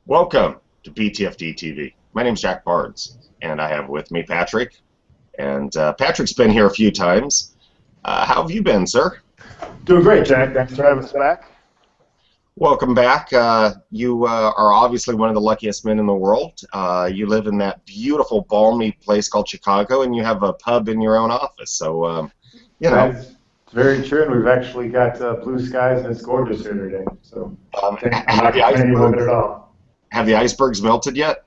Welcome to BTFD TV. My name's Jack Barnes, and I have with me Patrick. And Patrick's been here a few times. How have you been, sir? Doing great, Jack. Thanks for having us back. Welcome back. You are obviously one of the luckiest men in the world. You live in that beautiful, balmy place called Chicago, and you have a pub in your own office. So, you know. It's very true, and we've actually got blue skies, and it's gorgeous here today. So I'm not complaining about it at all. Have the icebergs melted yet?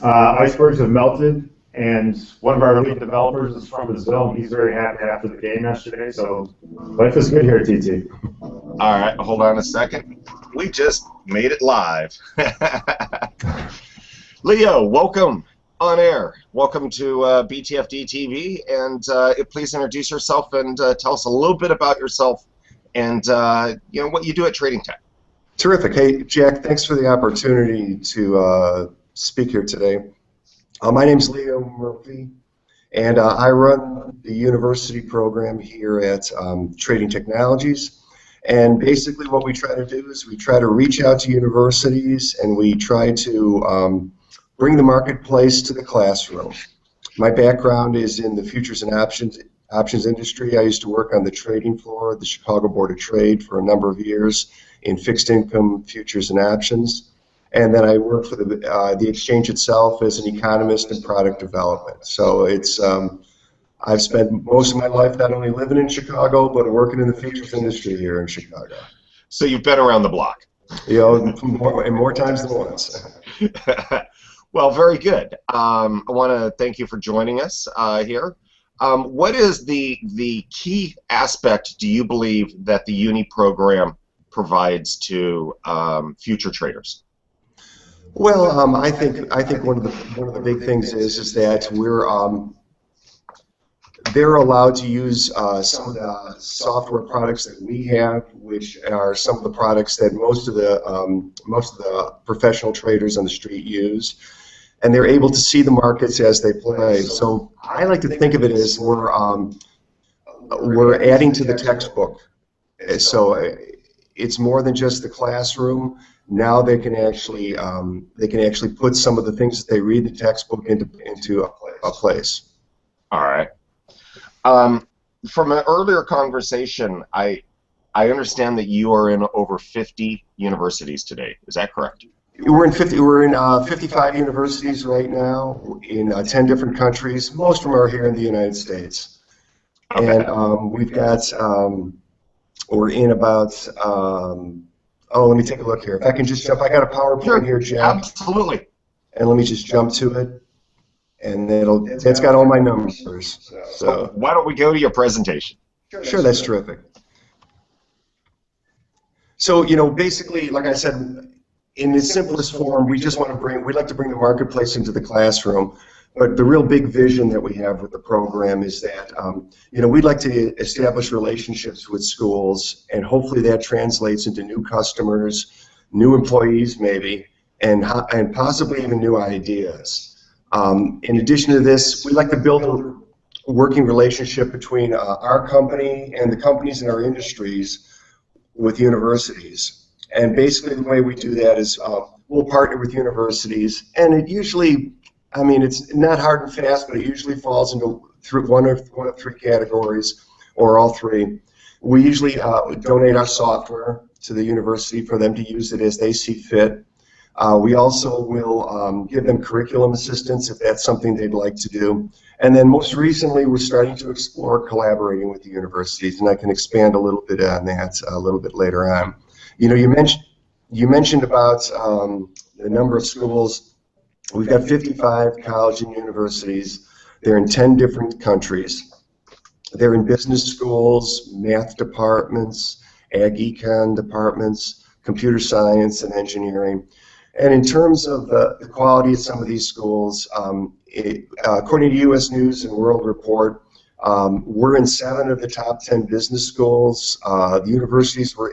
Icebergs have melted, and one of our lead developers is from Brazil, and he's very happy after the game yesterday. So life is good here at TT. All right, hold on a second. We just made it live. Leo, welcome on air. Welcome to BTFD TV, and please introduce yourself and tell us a little bit about yourself and what you do at Trading Tech. Terrific. Hey, Jack, thanks for the opportunity to speak here today. My name's Leo Murphy, and I run the university program here at Trading Technologies. And basically what we try to do is we try to reach out to universities, and we try to bring the marketplace to the classroom. My background is in the futures and options industry. I used to work on the trading floor at the Chicago Board of Trade for a number of years in fixed income futures and options. And then I worked for the exchange itself as an economist in product development. So it's I've spent most of my life not only living in Chicago, but working in the futures industry here in Chicago. So you've been around the block. You know, more times than once. Well, very good. I want to thank you for joining us here. What is the key aspect, do you believe, that the Uni program provides to future traders? Well, I think one of the big things is that they're allowed to use some of the software products that we have, which are some of the products that most of the professional traders on the street use, and they're able to see the markets as they play. So I like to think of it as we're adding to the textbook. So it's more than just the classroom. Now they can actually put some of the things that they read in the textbook into a place. All right. From an earlier conversation, I understand that you are in over 50 universities today. Is that correct? We're in 55 universities right now in 10 different countries. Most of them are here in the United States. Okay. And we've got we're in about let me take a look here. If I can just jump, I got a PowerPoint here, Jack. Absolutely. And let me just jump to it. And it's got all my numbers. So why don't we go to your presentation? Sure, that's terrific. So, basically, like I said, in its simplest form, we'd like to bring the marketplace into the classroom. But the real big vision that we have with the program is that, we'd like to establish relationships with schools, and hopefully that translates into new customers, new employees maybe, and possibly even new ideas. In addition to this, we'd like to build a working relationship between our company and the companies in our industries with universities. And basically the way we do that is we'll partner with universities, and it usually, it's not hard and fast, but it usually falls into one of three categories, or all three. We usually donate our software to the university for them to use it as they see fit. We also will give them curriculum assistance if that's something they'd like to do. And then most recently, we're starting to explore collaborating with the universities, and I can expand a little bit on that a little bit later on. You mentioned about the number of schools. We've got 55 colleges and universities. They're in 10 different countries. They're in business schools, math departments, ag-econ departments, computer science, and engineering. And in terms of the quality of some of these schools, according to U.S. News and World Report, we're in 7 of the top 10 business schools. The universities we're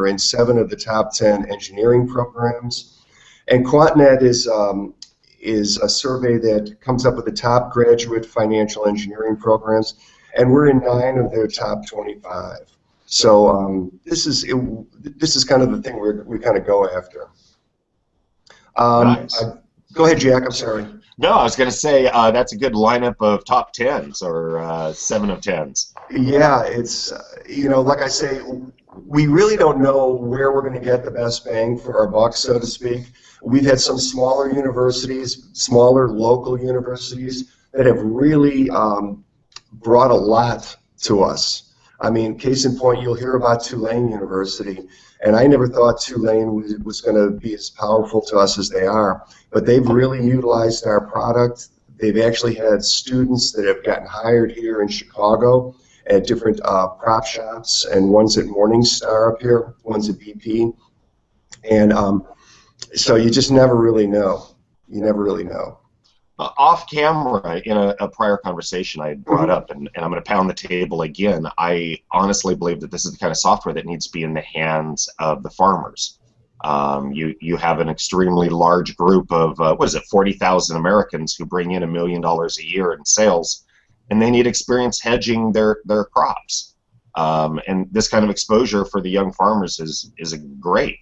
in 7 of the top 10 engineering programs. And QuantNet is a survey that comes up with the top graduate financial engineering programs, and we're in 9 of their top 25. So this is kind of the thing we kind of go after. Nice. Go ahead, Jack. I'm sorry. No, I was going to say that's a good lineup of top tens or 7 of 10s. Yeah, it's, like I say, we really don't know where we're going to get the best bang for our buck, so to speak. We've had some smaller universities, smaller local universities that have really brought a lot to us. I mean, case in point, you'll hear about Tulane University, and I never thought Tulane was going to be as powerful to us as they are, but they've really utilized our product. They've actually had students that have gotten hired here in Chicago at different prop shops, and one's at Morningstar up here, one's at BP, and so you just never really know. You never really know. Off camera, in a prior conversation I had brought up, and I'm going to pound the table again, I honestly believe that this is the kind of software that needs to be in the hands of the farmers. You have an extremely large group of, 40,000 Americans who bring in $1 million a year in sales, and they need experience hedging their crops. And this kind of exposure for the young farmers is great.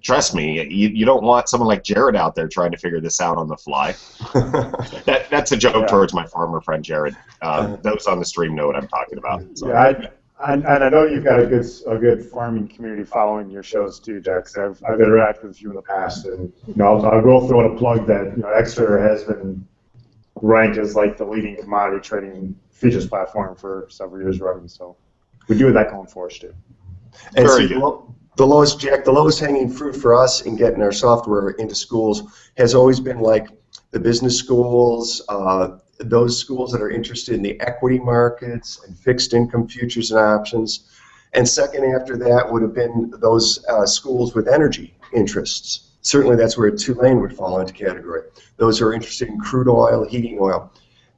Trust me, you don't want someone like Jared out there trying to figure this out on the fly. That's a joke towards my farmer friend Jared. Those on the stream know what I'm talking about. So. Yeah, and I know you've got a good farming community following your shows too, Jack. I've interacted with you in the past, and I'll go throw in a plug that Exeter has been ranked as like the leading commodity trading futures platform for several years running. So we do that going for us too. And very good. The lowest hanging fruit for us in getting our software into schools has always been like the business schools, those schools that are interested in the equity markets and fixed income futures and options. And second after that would have been those schools with energy interests. Certainly that's where Tulane would fall into category. Those who are interested in crude oil, heating oil.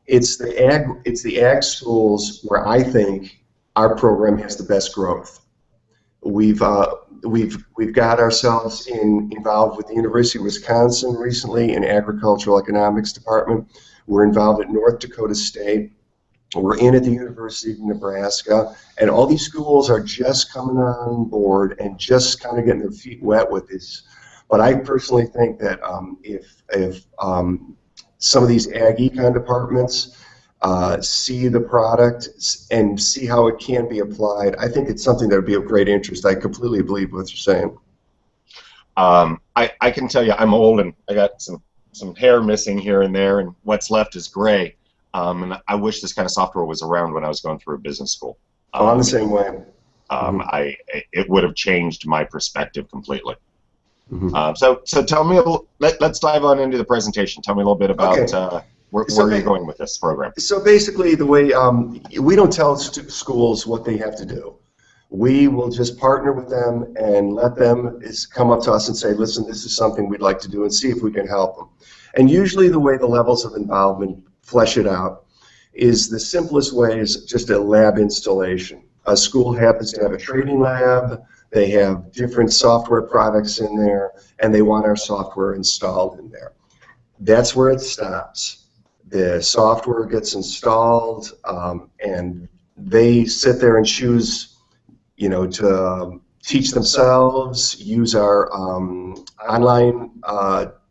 It's the ag schools where I think our program has the best growth. We've got ourselves involved with the University of Wisconsin recently in agricultural economics department. We're involved at North Dakota State. We're in at the University of Nebraska, and all these schools are just coming on board and just kind of getting their feet wet with this. But I personally think that if some of these ag econ departments see the product and see how it can be applied, I think it's something that would be of great interest. I completely believe what you're saying. I can tell you I'm old and I got some hair missing here and there, and what's left is gray. And I wish this kind of software was around when I was going through a business school. I'm the same way. It would have changed my perspective completely. So tell me, let's dive on into the presentation. Tell me a little bit about where you're going with this program. So basically the way, we don't tell schools what they have to do. We will just partner with them and let them come up to us and say, listen, this is something we'd like to do, and see if we can help them. And usually the way the levels of involvement flesh it out is the simplest way is just a lab installation. A school happens to have a trading lab, they have different software products in there, and they want our software installed in there. That's where it stops. The software gets installed, and they sit there and choose, to teach themselves, use our online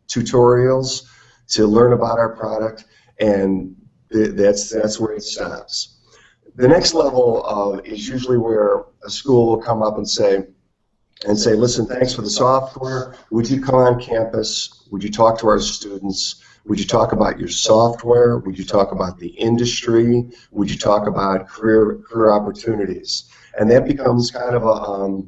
tutorials to learn about our product, and that's where it stops. The next level is usually where a school will come up and say, listen, thanks for the software. Would you come on campus? Would you talk to our students? Would you talk about your software? Would you talk about the industry? Would you talk about career opportunities? And that becomes kind of a,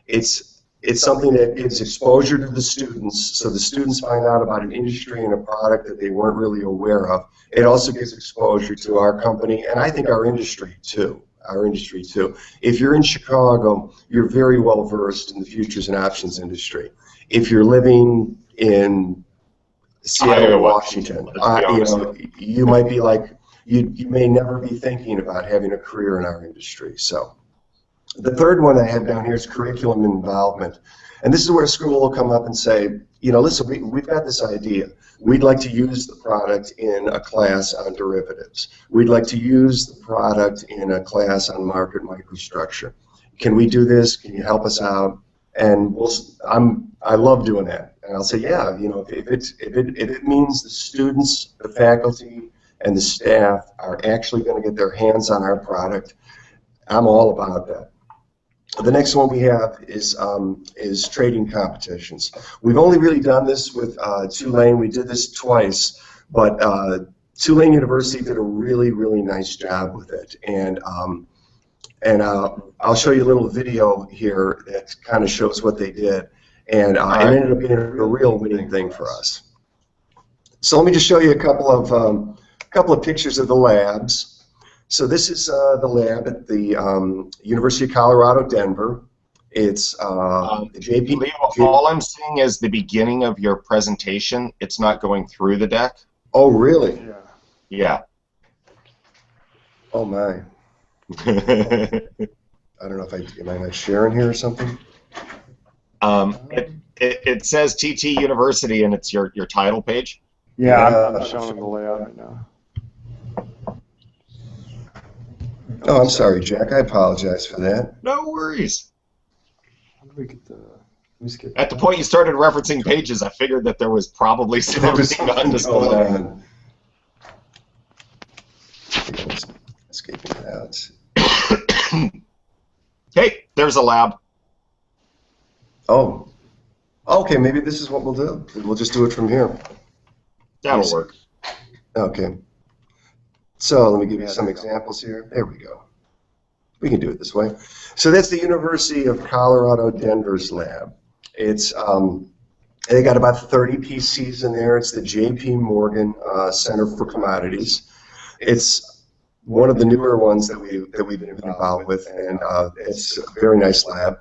it's something that gives exposure to the students, so the students find out about an industry and a product that they weren't really aware of. It also gives exposure to our company, and I think our industry too. If you're in Chicago, you're very well versed in the futures and options industry. If you're living in Seattle, Washington, you might be like, you may never be thinking about having a career in our industry. So the third one I have down here is curriculum involvement. And this is where a school will come up and say, listen, we've got this idea. We'd like to use the product in a class on derivatives. We'd like to use the product in a class on market microstructure. Can we do this? Can you help us out? And I love doing that. And I'll say, yeah, you know, if it means the students, the faculty, and the staff are actually going to get their hands on our product, I'm all about that. The next one we have is trading competitions. We've only really done this with Tulane. We did this twice, but Tulane University did a really, really nice job with it. And I'll show you a little video here that kind of shows what they did. And it ended up being a real winning thing for us. So let me just show you a couple of pictures of the labs. So this is the lab at the University of Colorado, Denver. It's JP. Leo, all I'm seeing is the beginning of your presentation. It's not going through the deck. Oh, really? Yeah. Oh my. I don't know if am I not sharing here or something? It says TT University and it's your title page. Yeah, I'm showing the layout right now. Oh, I'm sorry, Jack. I apologize for that. No worries. How do we get the? At the point you started referencing pages, I figured that there was probably something on display. Escaping out. Hey, there's a lab. Oh. Okay, maybe this is what we'll do. We'll just do it from here. That'll work. Okay. So let me give you some examples here. There we go. We can do it this way. So that's the University of Colorado Denver's lab. It's they got about 30 PCs in there. It's the J.P. Morgan Center for Commodities. It's one of the newer ones that we've been involved with, and it's a very nice lab.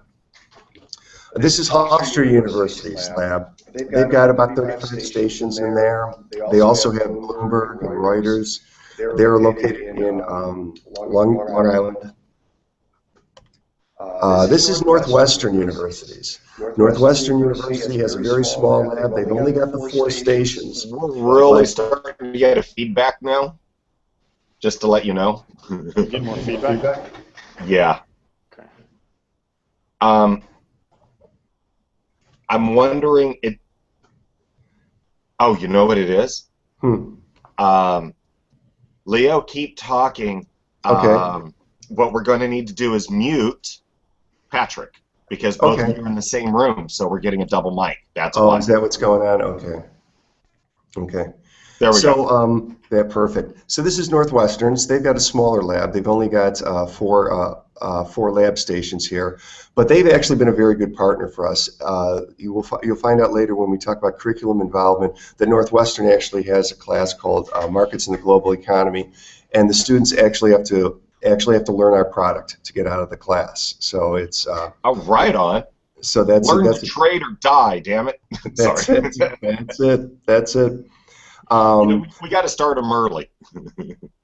This is Hofstra University's lab. They've got about 35 stations in there. They also have Bloomberg and Reuters. They're located in Long Island. This is Northwestern University's. Northwestern University has a very small lab. They've only got the 4 stations. We're really starting to get a feedback now, just to let you know. Get more feedback? Yeah. Okay. I'm wondering it. Oh, you know what it is? Leo, keep talking. Okay. What we're going to need to do is mute Patrick because both of you are in the same room, so we're getting a double mic. That's why. Oh, is that what's going on? Okay. Okay. There we go. So, yeah, perfect. So this is Northwestern's. They've got a smaller lab. They've only got four lab stations here, but they've actually been a very good partner for us. You'll find out later when we talk about curriculum involvement that Northwestern actually has a class called Markets in the Global Economy, and the students actually have to learn our product to get out of the class. So it's oh, right on. So that's learn to trade or die. Damn it. That's Sorry. it. That's it. We got to start them early.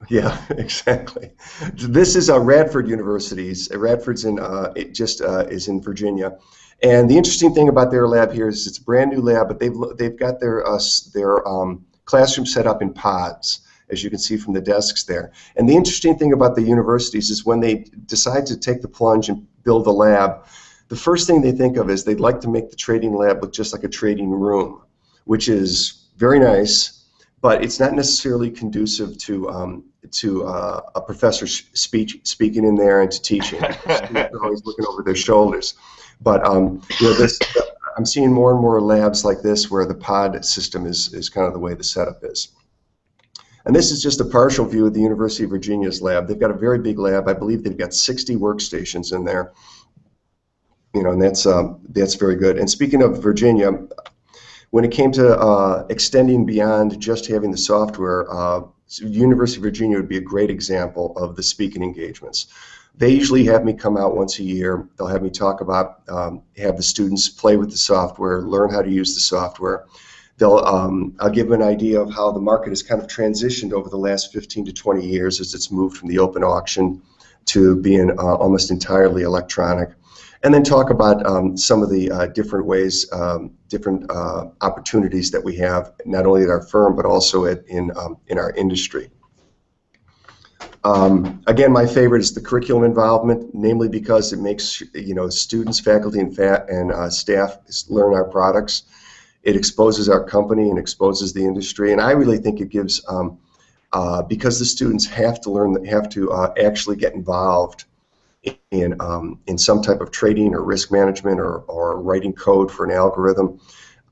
Yeah, exactly. This is Radford University's. Radford's in is in Virginia, and the interesting thing about their lab here is it's a brand new lab, but they've got their classroom set up in pods, as you can see from the desks there. And the interesting thing about the universities is when they decide to take the plunge and build a lab, the first thing they think of is they'd like to make the trading lab look just like a trading room, which is very nice. But it's not necessarily conducive to a professor speaking in there and to teaching. They're always looking over their shoulders. But I'm seeing more and more labs like this where the pod system is kind of the way the setup is. And this is just a partial view of the University of Virginia's lab. They've got a very big lab. I believe they've got 60 workstations in there. And that's very good. And speaking of Virginia, when it came to extending beyond just having the software, University of Virginia would be a great example of the speaking engagements. They usually have me come out once a year. They'll have me talk about, have the students play with the software, learn how to use the software. I'll give them an idea of how the market has kind of transitioned over the last 15 to 20 years as it's moved from the open auction to being almost entirely electronic. And then talk about some of the different ways, different opportunities that we have, not only at our firm, but also in our industry. Again, my favorite is the curriculum involvement, namely because it makes students, faculty, and staff learn our products. It exposes our company and exposes the industry, and I really think it gives, because the students have to learn, actually get involved in some type of trading or risk management or writing code for an algorithm.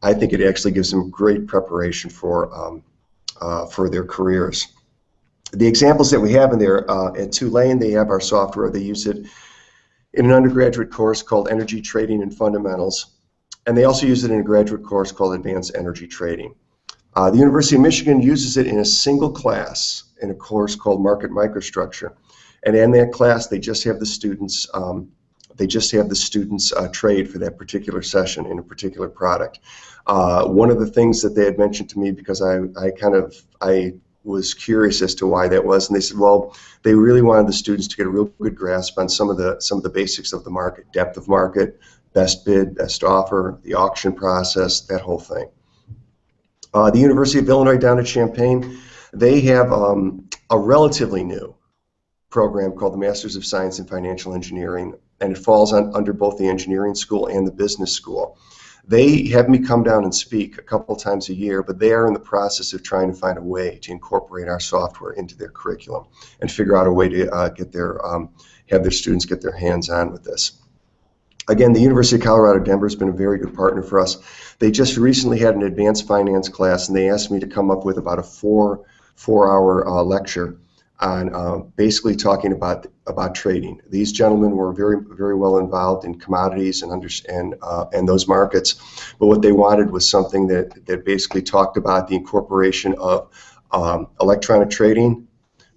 I think it actually gives them great preparation for their careers. The examples that we have in there, at Tulane, they have our software. They use it in an undergraduate course called Energy Trading and Fundamentals, and they also use it in a graduate course called Advanced Energy Trading. The University of Michigan uses it in a single class in a course called Market Microstructure, and in that class they just have the students trade for that particular session in a particular product. One of the things that they had mentioned to me, because I was curious as to why that was, and they said, well, they really wanted the students to get a real good grasp on some of the basics of the market, depth of market, best bid, best offer, the auction process, that whole thing. The University of Illinois down at Champaign, they have a relatively new program called the Masters of Science in Financial Engineering, and it falls under both the engineering school and the business school. They have me come down and speak a couple times a year, but they are in the process of trying to find a way to incorporate our software into their curriculum and figure out a way to have their students get their hands on with this. Again, the University of Colorado Denver has been a very good partner for us. They just recently had an advanced finance class, and they asked me to come up with about a four-hour lecture on basically talking about trading. These gentlemen were very well involved in commodities and those markets, but what they wanted was something that basically talked about the incorporation of electronic trading,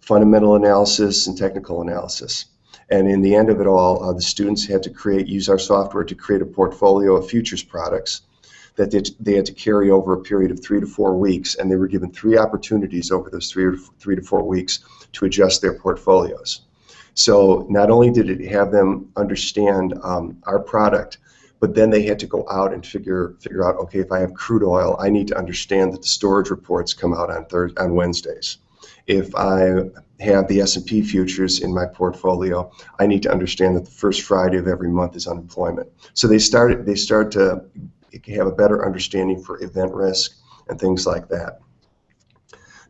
fundamental analysis, and technical analysis. And in the end of it all, the students had to use our software to create a portfolio of futures products that they had to carry over a period of 3 to 4 weeks, and they were given 3 opportunities over those 3 to 4 weeks to adjust their portfolios. So not only did it have them understand our product, but then they had to go out and figure out, okay, if I have crude oil, I need to understand that the storage reports come out on Wednesdays. If I have the S&P futures in my portfolio, I need to understand that the first Friday of every month is unemployment. So they start to have a better understanding for event risk and things like that.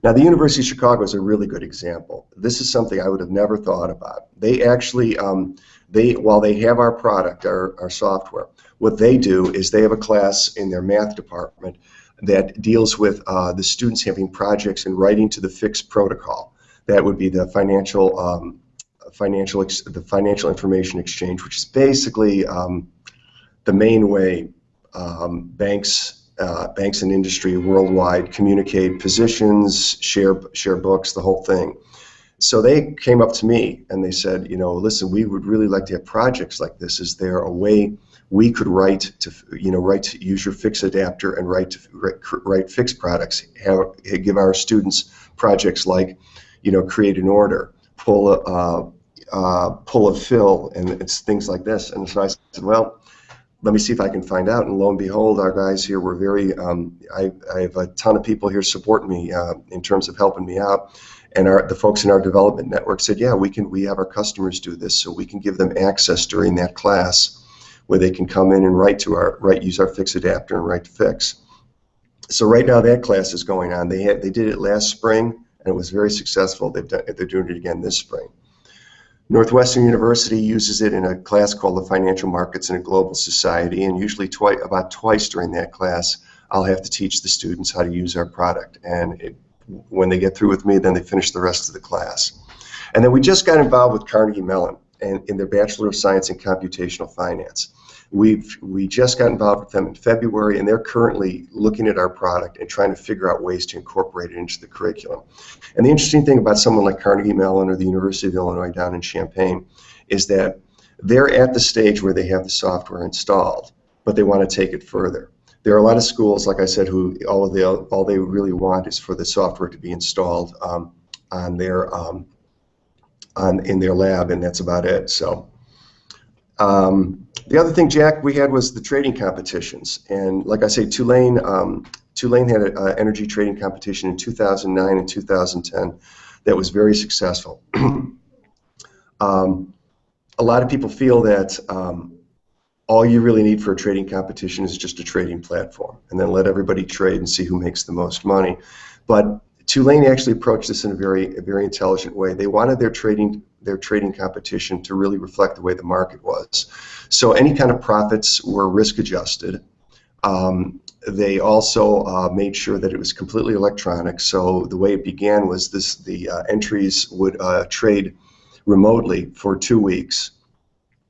Now, the University of Chicago is a really good example. This is something I would have never thought about. They actually, while they have our product, our software, what they do is they have a class in their math department that deals with the students having projects and writing to the FIX protocol. That would be the financial information exchange, which is basically the main way banks and industry worldwide communicate positions, share books, the whole thing. So they came up to me and they said, listen, we would really like to have projects like this. Is there a way we could write to use your fix adapter and write fix products? Give our students projects like, create an order, pull a fill, and it's things like this. And so I said, well, let me see if I can find out. And lo and behold, our guys here were very, I have a ton of people here supporting me in terms of helping me out. And the folks in our development network said, yeah, we have our customers do this, so we can give them access during that class where they can come in and use our fix adapter and write to fix. So right now that class is going on. They did it last spring, and it was very successful. They're doing it again this spring. Northwestern University uses it in a class called the Financial Markets in a Global Society, and usually about twice during that class I'll have to teach the students how to use our product, and when they get through with me, then they finish the rest of the class. And then we just got involved with Carnegie Mellon and in their Bachelor of Science in Computational Finance. We just got involved with them in February, and they're currently looking at our product and trying to figure out ways to incorporate it into the curriculum. And the interesting thing about someone like Carnegie Mellon or the University of Illinois down in Champaign is that they're at the stage where they have the software installed, but they want to take it further. There are a lot of schools, like I said, who all they really want is for the software to be installed in their lab, and that's about it. So. The other thing, Jack, we had was the trading competitions, and like I say, Tulane had an energy trading competition in 2009 and 2010 that was very successful. A lot of people feel that all you really need for a trading competition is just a trading platform, and then let everybody trade and see who makes the most money. But Tulane actually approached this in a very intelligent way. They wanted their trading competition to really reflect the way the market was. So any kind of profits were risk adjusted. They also made sure that it was completely electronic. So the way it began was the entries would trade remotely for 2 weeks.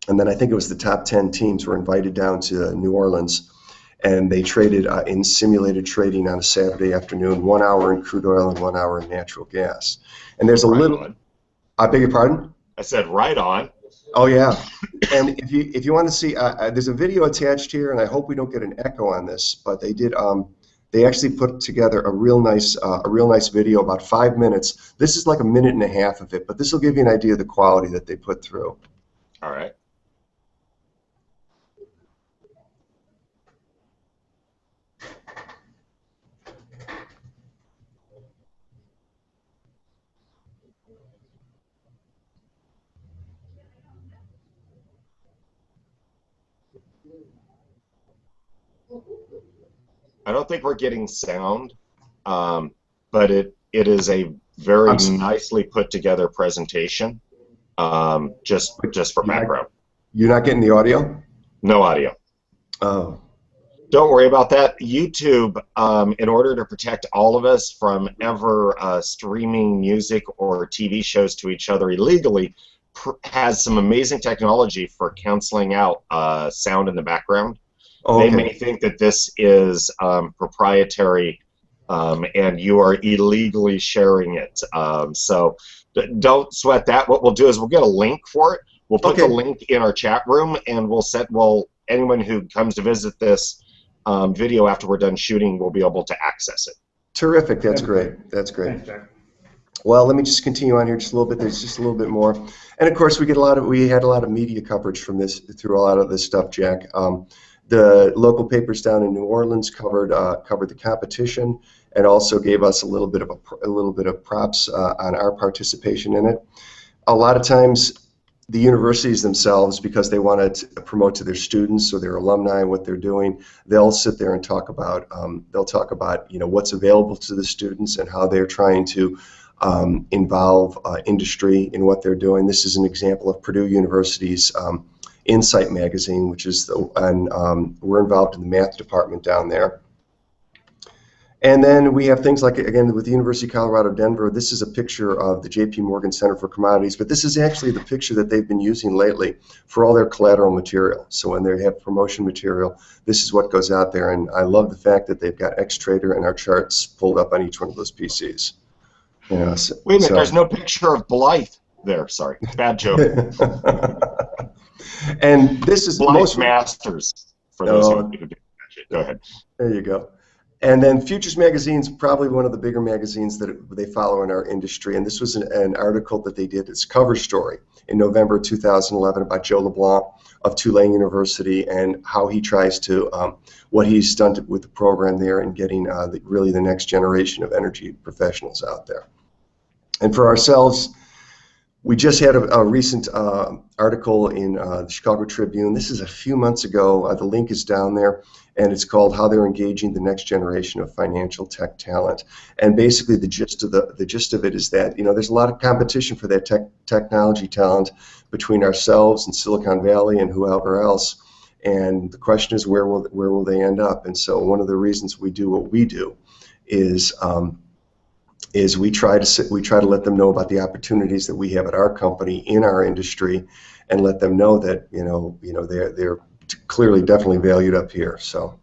And then I think it was the top 10 teams were invited down to New Orleans, and they traded in simulated trading on a Saturday afternoon, 1 hour in crude oil and 1 hour in natural gas. And there's a little. On. I beg your pardon? I said right on. Oh yeah. And if you want to see, there's a video attached here, and I hope we don't get an echo on this, but they did. They actually put together a real nice video, about 5 minutes. This is like a minute and a half of it, but this will give you an idea of the quality that they put through. All right. I don't think we're getting sound, but it is a very nicely put together presentation. Just for background. You're not getting the audio? No audio. Oh. Don't worry about that. YouTube, in order to protect all of us from ever streaming music or TV shows to each other illegally, has some amazing technology for canceling out sound in the background. Okay. They may think that this is proprietary and you are illegally sharing it. So don't sweat that. What we'll do is we'll get a link for it. We'll put the link in our chat room, and anyone who comes to visit this video after we're done shooting will be able to access it. Terrific. That's great. That's great. Thanks, Jack. Well, let me just continue on here just a little bit. There's just a little bit more, and of course we had a lot of media coverage from this through a lot of this stuff, Jack. The local papers down in New Orleans covered the competition, and also gave us a little bit of props on our participation in it. A lot of times, the universities themselves, because they want to promote to their students or their alumni what they're doing, they'll sit there and talk about what's available to the students and how they're trying to involve industry in what they're doing. This is an example of Purdue University's Insight magazine, which is we're involved in the math department down there. And then we have things like, again, with the University of Colorado Denver, this is a picture of the J.P. Morgan Center for Commodities, but this is actually the picture that they've been using lately for all their collateral material. So when they have promotion material, this is what goes out there, and I love the fact that they've got Xtrader and our charts pulled up on each one of those PCs. You know, wait a minute, there's no picture of Blythe there. Sorry, bad joke. And this is Blythe most Masters for those who do. Go ahead. There you go. And then Futures Magazine's probably one of the bigger magazines that they follow in our industry. And this was an article that they did, its cover story in November 2011 about Joe LeBlanc of Tulane University and how he tries to, what he's done with the program there and getting really the next generation of energy professionals out there. And for ourselves, we just had a recent article in the Chicago Tribune. This is a few months ago. The link is down there, and it's called "How They're Engaging the Next Generation of Financial Tech Talent." And basically, the gist of it is that there's a lot of competition for that technology talent between ourselves and Silicon Valley and whoever else. And the question is, where will they end up? And so, one of the reasons we do what we do is we try to let them know about the opportunities that we have at our company in our industry, and let them know that they're clearly definitely valued up here. So,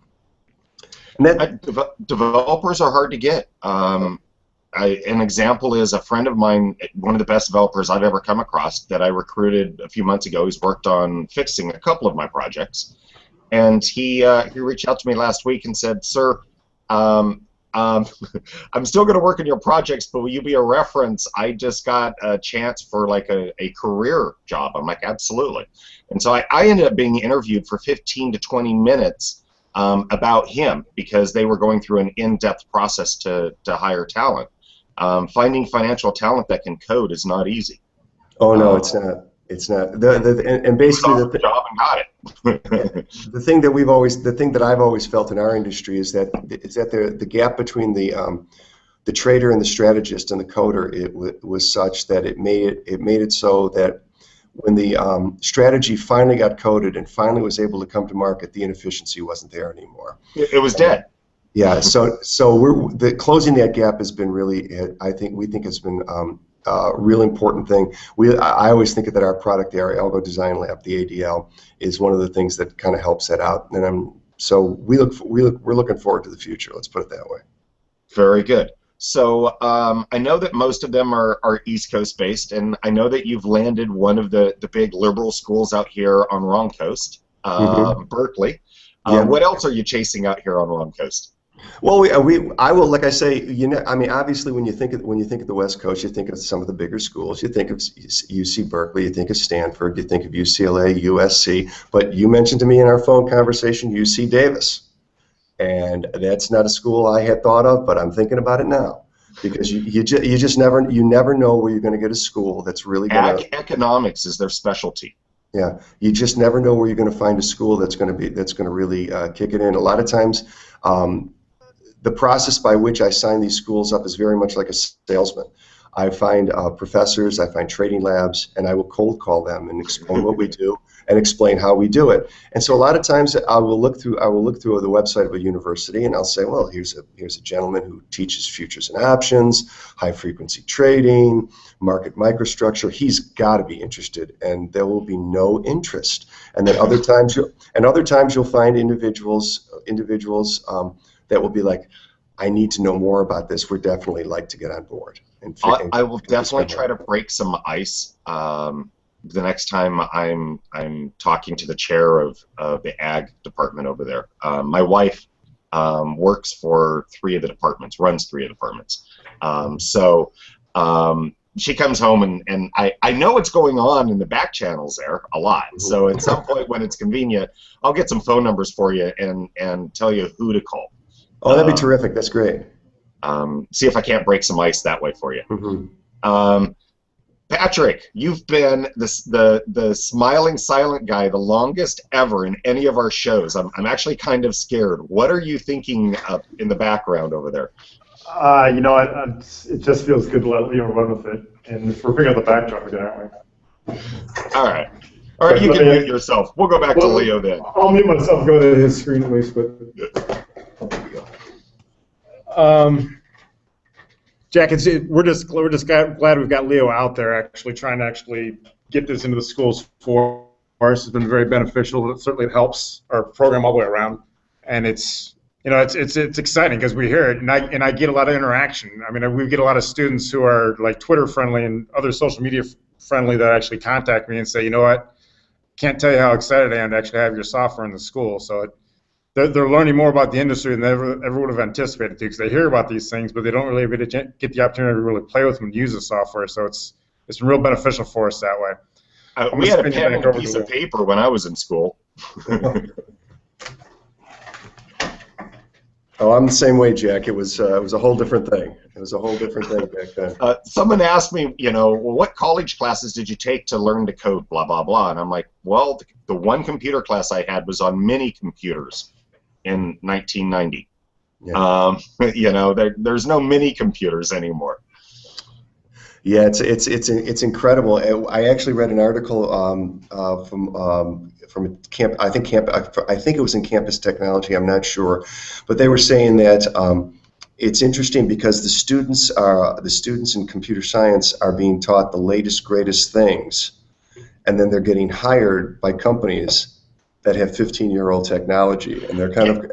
and developers are hard to get. An example is a friend of mine, one of the best developers I've ever come across, that I recruited a few months ago. He's worked on fixing a couple of my projects, and he reached out to me last week and said, "Sir, I'm still going to work on your projects, but will you be a reference? I just got a chance for like a career job." I'm like, "Absolutely." And so I ended up being interviewed for 15 to 20 minutes about him, because they were going through an in-depth process to hire talent. Finding financial talent that can code is not easy. Oh no, it's not. It's not and basically Saw the job and got it. the thing that I've always felt in our industry is that the gap between the trader and the strategist and the coder was such that it made it so that when the strategy finally got coded and finally was able to come to market, the inefficiency wasn't there anymore. It was dead. Yeah, so closing that gap has been really, we think has been a real important thing. I always think that our product, the Algo Design Lab, the ADL, is one of the things that kind of helps that out. And we're looking forward to the future. Let's put it that way. Very good. So I know that most of them are East Coast based, and I know that you've landed one of the big liberal schools out here on Wrong Coast, Berkeley. Yeah. What else are you chasing out here on Wrong Coast? Well, I will, like I say, I mean, obviously, when you think of the West Coast, you think of some of the bigger schools. You think of UC Berkeley, you think of Stanford, you think of UCLA, USC. But you mentioned to me in our phone conversation UC Davis, and that's not a school I had thought of, but I'm thinking about it now because you just never know where you're going to get a school that's really going to. Economics is their specialty. Yeah, you just never know where you're going to find a school that's going to really kick it in. A lot of times. The process by which I sign these schools up is very much like a salesman. I find professors, I find trading labs, and I will cold call them and explain what we do and explain how we do it. And so a lot of times I will look through the website of a university and I'll say, well, here's a gentleman who teaches futures and options, high frequency trading, market microstructure. He's got to be interested, and there will be no interest. And then other times you'll find individuals that will be like, I need to know more about this. We're definitely like to get on board. I will definitely try to break some ice the next time I'm talking to the chair of the ag department over there. My wife works for runs 3 of the departments. She comes home and I know what's going on in the back channels there a lot. So at some point when it's convenient, I'll get some phone numbers for you and tell you who to call. Oh, that'd be terrific. That's great. See if I can't break some ice that way for you. Mm-hmm. Patrick, you've been the smiling silent guy the longest ever in any of our shows. I'm actually kind of scared. What are you thinking in the background over there? It just feels good to let Leo run with it. And we're picking up the backdrop again, aren't we? All right, you can mute yourself. We'll go back to Leo then. I'll mute myself, go to his screen at least. But Jack, we're just glad we've got Leo out there trying to get this into the schools for us. It's been very beneficial. It certainly helps our program all the way around, and it's exciting because we hear it, and I get a lot of interaction. I mean, we get a lot of students who are like Twitter friendly and other social media friendly that actually contact me and say, you know what, can't tell you how excited I am to actually have your software in the school. So they're learning more about the industry than they ever would have anticipated to, because they hear about these things, but they don't really get the opportunity to really play with them and use the software. So it's been real beneficial for us that way. We had a pen and a piece of paper when I was in school. Oh, I'm the same way, Jack. It was a whole different thing. It was a whole different thing back then. Someone asked me, well, what college classes did you take to learn to code, blah, blah, blah. And I'm like, well, the one computer class I had was on mini computers in 1990. Yeah. There's no mini computers anymore. Yeah, it's incredible. I actually read an article from a camp. I think it was in Campus Technology. I'm not sure, but they were saying that it's interesting because the students in computer science are being taught the latest, greatest things, and then they're getting hired by companies that have 15-year-old technology, and they're kind of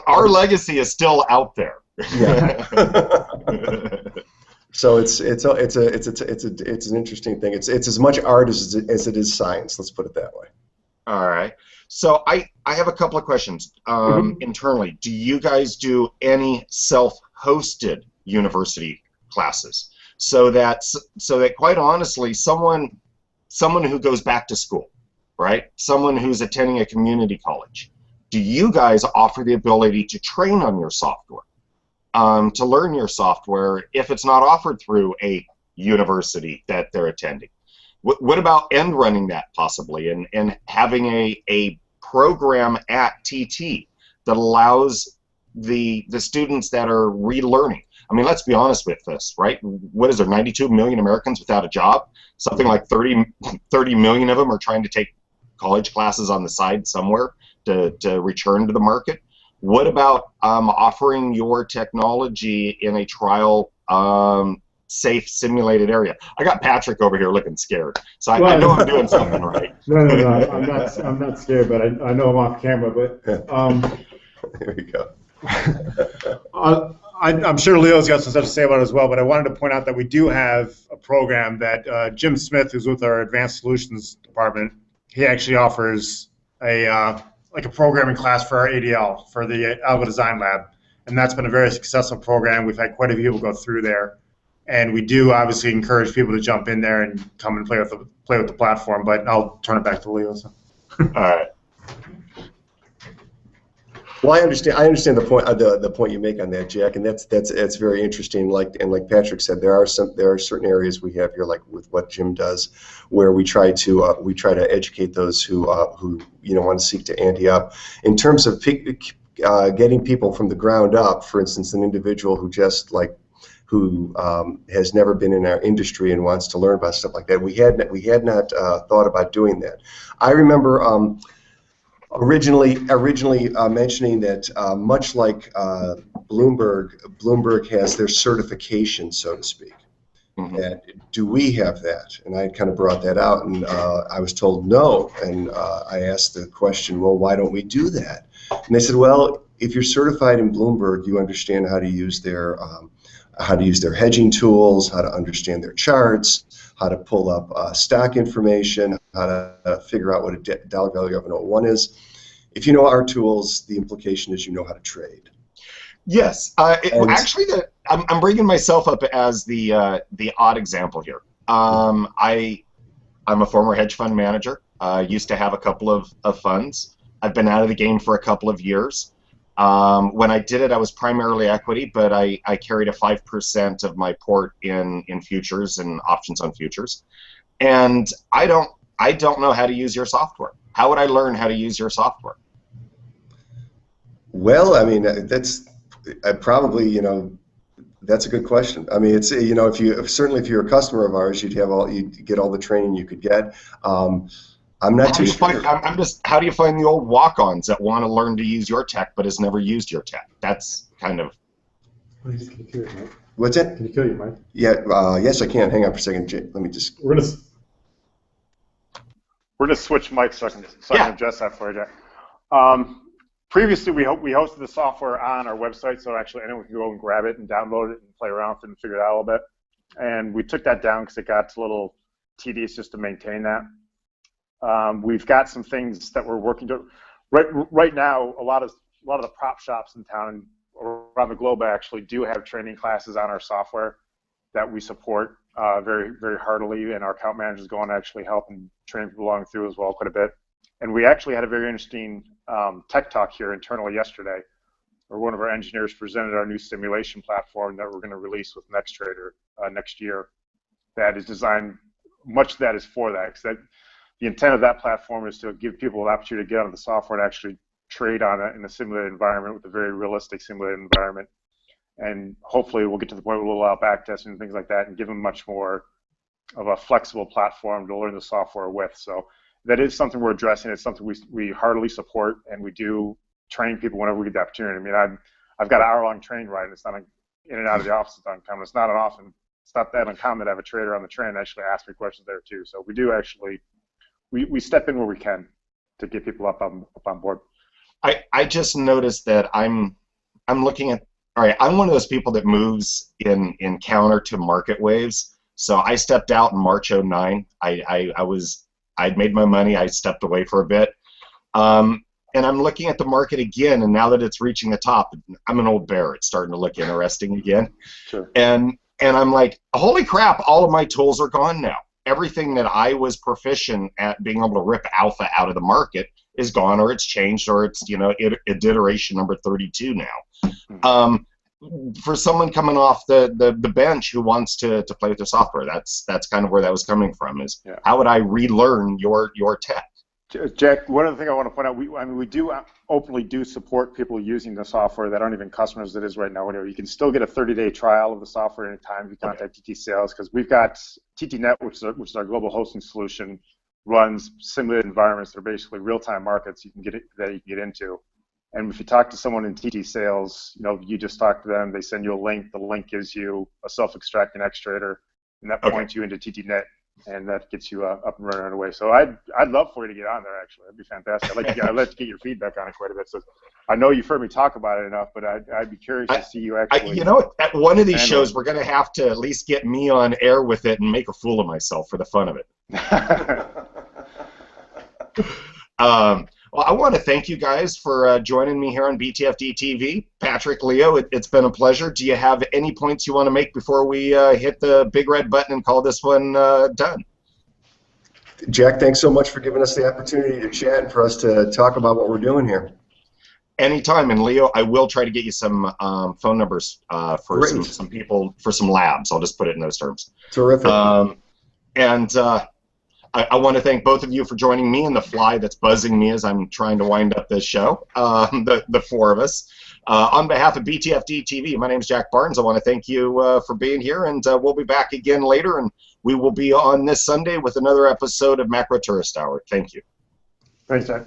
our legacy is still out there. Yeah. So it's an interesting thing. It's as much art as it is science. Let's put it that way. All right. So I have a couple of questions internally. Do you guys do any self-hosted university classes so that quite honestly, someone who goes back to school, right? Someone who's attending a community college, do you guys offer the ability to train on your software? To learn your software if it's not offered through a university that they're attending. What about end running that possibly and having a program at TT that allows the students that are relearning? I mean, let's be honest with this, right? What is there, 92 million Americans without a job? Something like 30 million of them are trying to take college classes on the side somewhere to return to the market. What about offering your technology in a trial safe simulated area? I got Patrick over here looking scared, so I know I'm doing something right. No, I'm not scared, but I know I'm off camera. But there you go. I'm sure Leo's got some stuff to say about it as well, but I wanted to point out that we do have a program that Jim Smith, who's with our Advanced Solutions Department, he actually offers a like a programming class for our ADL, for the Algo Design Lab, and that's been a very successful program. We've had quite a few people go through there, and we do obviously encourage people to jump in there and come and play with the platform. But I'll turn it back to Leo. So. All right. Well, I understand the point you make on that, Jack, and that's very interesting. Like Patrick said, there are certain areas we have here, like with what Jim does, where we try to educate those who want to seek to ante up. In terms of getting people from the ground up, for instance, an individual who has never been in our industry and wants to learn about stuff like that, we had not thought about doing that. I remember. Originally mentioning that much like Bloomberg has their certification, so to speak. Mm-hmm. And do we have that? And I kind of brought that out, and I was told no. And I asked the question, well, why don't we do that? And they said, well, if you're certified in Bloomberg, you understand how to use their hedging tools, how to understand their charts, how to pull up stock information, how to figure out what a dollar value of an O1 is. If you know our tools, the implication is you know how to trade. Yes. Actually, I'm bringing myself up as the odd example here. I'm a former hedge fund manager. Used to have a couple of funds. I've been out of the game for a couple of years. When I did it, I was primarily equity, but I carried a 5% of my port in futures and options on futures. And I don't know how to use your software. How would I learn how to use your software? Well, I mean, that's probably, that's a good question. I mean, it's, certainly if you're a customer of ours, you'd get all the training you could get. I'm not too sure. How do you find the old walk-ons that want to learn to use your tech but has never used your tech? That's kind of. Please, can you kill your mic? What's that? Can you kill your mic? Yeah. Yes, I can. Hang on for a second, Jay. Let me just. We're gonna switch mics so I can adjust that for you, Jack. Previously, we hosted the software on our website, so actually anyone can go and grab it and download it and play around with it and figure it out a little bit. And we took that down because it got a little tedious just to maintain that. We've got some things that we're working to. Right now, a lot of the prop shops in town around the globe actually do have training classes on our software that we support very, very heartily, and our account managers go on to actually help and train people along through as well quite a bit. And we actually had a very interesting tech talk here internally yesterday, where one of our engineers presented our new simulation platform that we're going to release with NextTrader next year. That is designed, much of that is for that, because the intent of that platform is to give people an opportunity to get onto the software and actually trade on it in a simulated environment with a very realistic simulated environment. And hopefully we'll get to the point where we'll allow back testing and things like that and give them much more of a flexible platform to learn the software with. So that is something we're addressing. It's something we heartily support, and we do train people whenever we get the opportunity. I mean, I've got an hour-long train ride, and it's not in and out of the office at uncommon. It's not that uncommon to have a trader on the train and actually ask me questions there too. So we do actually, we step in where we can to get people up on board. I just noticed that I'm looking at, all right, I'm one of those people that moves in counter to market waves. So I stepped out in March '09. I'd made my money. I stepped away for a bit. And I'm looking at the market again, and now that it's reaching the top, I'm an old bear. It's starting to look interesting again. Sure. And I'm like, holy crap, all of my tools are gone now. Everything that I was proficient at being able to rip alpha out of the market is gone, or it's changed, or it's, iteration number 32 now. for someone coming off the bench who wants to play with their software, that's kind of where that was coming from. Is how would I relearn your tech? Jack, one other thing I want to point out, we do openly support people using the software that aren't even customers that is right now. You can still get a 30-day trial of the software anytime if you contact TT Sales, because we've got TTNet, which is our global hosting solution, runs simulated environments that are basically real-time markets you can get into. And if you talk to someone in TT Sales, you just talk to them, they send you a link, the link gives you a self-extracting extrader, and that points you into TTNet, and that gets you up and running right away. So I'd love for you to get on there, actually. That'd be fantastic. I'd like to get your feedback on it quite a bit. So I know you've heard me talk about it enough, but I'd be curious to see you actually. At one of these shows, we're going to have to at least get me on air with it and make a fool of myself for the fun of it. Well, I want to thank you guys for joining me here on BTFD TV. Patrick, Leo, it's been a pleasure. Do you have any points you want to make before we hit the big red button and call this one done? Jack, thanks so much for giving us the opportunity to chat and for us to talk about what we're doing here. Anytime. And Leo, I will try to get you some phone numbers for some people, for some labs. I'll just put it in those terms. Terrific. I want to thank both of you for joining me and the fly that's buzzing me as I'm trying to wind up this show, the four of us. On behalf of BTFD TV, my name is Jack Barnes. I want to thank you for being here, and we'll be back again later, and we will be on this Sunday with another episode of Macro Tourist Hour. Thank you. Thanks, Jack.